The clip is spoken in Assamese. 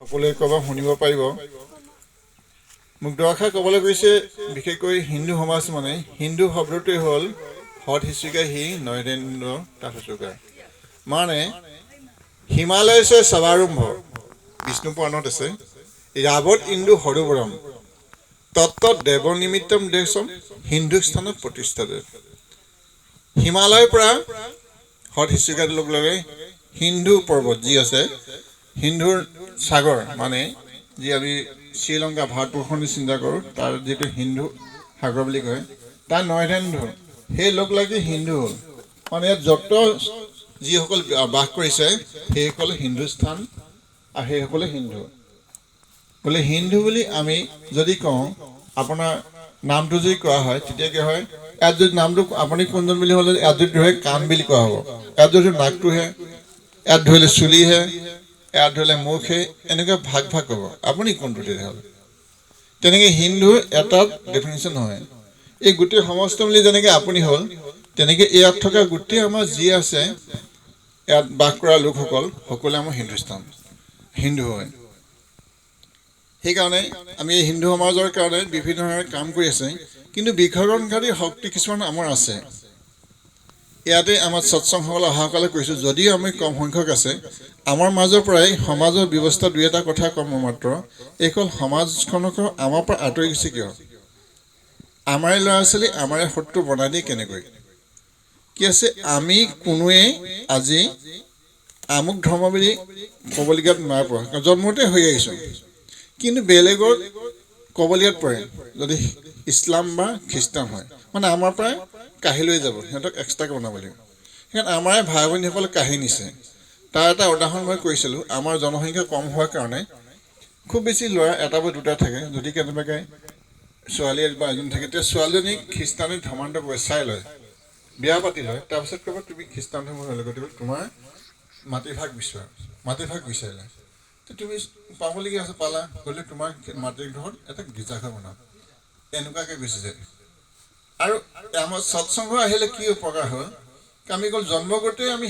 সকলোৱে ক'ব শুনিব পাৰিব। মোক দুআষাৰ ক'বলৈ গৈছে, বিশেষকৈ হিন্দু সমাজ মানে হিন্দু শব্দটোৱে হ'ল সৎ হিচুকা হি নৰেন্দ্ৰ তাথচুকা, মানে হিমালয় সবাৰম্ভ বিষ্ণু পুৰাণত আছে, ৰাৱত ইন্দু সৰোবৰম তত্ত দেৱ নিমিত্তম দেশম হিন্দু স্থানত প্ৰতিষ্ঠা। হিমালয়ৰ পৰা সৎ হিচুকাটো লগ লগে হিন্দু পৰ্বত যি আছে, হিন্দুৰ সাগৰ মানে যি আমি শ্ৰীলংকা ভাৰতবৰ্ষৰ চিন্তা কৰোঁ, তাৰ যিটো হিন্দু সাগৰ বুলি কয়, তাৰ নৰেন্দ্ৰ সেই লগ লাগি হিন্দু হ'ল। মানে ইয়াত যত যিসকল বাস কৰিছে সেইসকলে হিন্দুস্থান আৰু সেইসকলে হিন্দু। বোলে হিন্দু বুলি আমি যদি কওঁ, আপোনাৰ নামটো যদি কোৱা হয় তেতিয়া কি হয়, ইয়াত যদি নামটো আপুনি কোনজন বুলি হ'লে ইয়াত যদি ধৰে কাণ বুলি কোৱা হ'ব, ইয়াত যদি নাকটোহে, ইয়াত ধৰিলে চুলিহে, ইয়াত ধৰিলে মুখহে, এনেকৈ ভাগ ভাগ হ'ব, আপুনি কোনটো তেতিয়াহ'লে? তেনেকৈ হিন্দুৰ এটা ডেফিনেশ্যন নহয়। এই গোটেই সমস্ত বুলি যেনেকৈ আপুনি হ'ল, তেনেকৈ ইয়াত থকা গোটেই আমাৰ যি আছে ইয়াত বাস কৰা লোকসকল সকলোৱে আমাৰ হিন্দুস্তান হিন্দু হয়। সেইকাৰণে আমি এই হিন্দু সমাজৰ কাৰণে বিভিন্ন ধৰণে কাম কৰি আছে, কিন্তু বিঘৰণকাৰী শক্তি কিছুমান আমাৰ আছে। ইয়াতে আমাৰ সৎসংগসকলে অহাসকলে কৈছোঁ, যদিও আমি কম সংখ্যক আছে, আমাৰ মাজৰ পৰাই সমাজৰ ব্যৱস্থা দুই এটা কথা কম মাত্ৰ, এইখন সমাজখনক আমাৰ পৰা আঁতৰি গৈছে কিয়? আমাৰে ল'ৰা ছোৱালী আমাৰে শত্ৰু বনাই দিয়ে কেনেকৈ? কি আছে, আমি কোনোৱে আজি আমুক ধৰ্ম বুলি ক'বলগীয়াত নাই পৰা, জন্মতে হৈ আহিছোঁ, কিন্তু বেলেগৰ ক'বলগীয়াত পৰে যদি ইছলাম বা খ্ৰীষ্টান হয়, মানে আমাৰ পৰাই কাঢ়ি লৈ যাব, সিহঁতক এক্সট্ৰাকৈ বনাব লাগিব। সেইকাৰণে আমাৰে ভাই ভনীসকলে কাঢ়ি নিছে। তাৰ এটা উদাহৰণ মই কৈছিলোঁ, আমাৰ জনসংখ্যা কম হোৱাৰ কাৰণে খুব বেছি ল'ৰা এটা বা দুটা থাকে, যদি কেনেবাকৈ ছোৱালী বা এজন থাকে, তেতিয়া ছোৱালীজনীক খ্ৰীষ্টানে ধৰ্মান্তৰ কৰে, চাই লয়, বিয়া পাতি লয়, তাৰপিছত ক'ব তুমি খ্ৰীষ্টান ধৰ্ম হৈ গ'লে তোমাৰ মাতৃভাগ বিচৰা, মাতৃভাগ বিচাৰিলা, তুমি পাবলগীয়া আছে, পালা, গ'লে তোমাৰ মাতৃৰ ঘৰত এটা গীৰ্জাঘৰ বনাম, এনেকুৱাকৈ গুচি যায়। আৰু আমাৰ সৎসংগ আহিলে কি উপকাৰ হ'ল, আমি অকল জন্মগতে আমি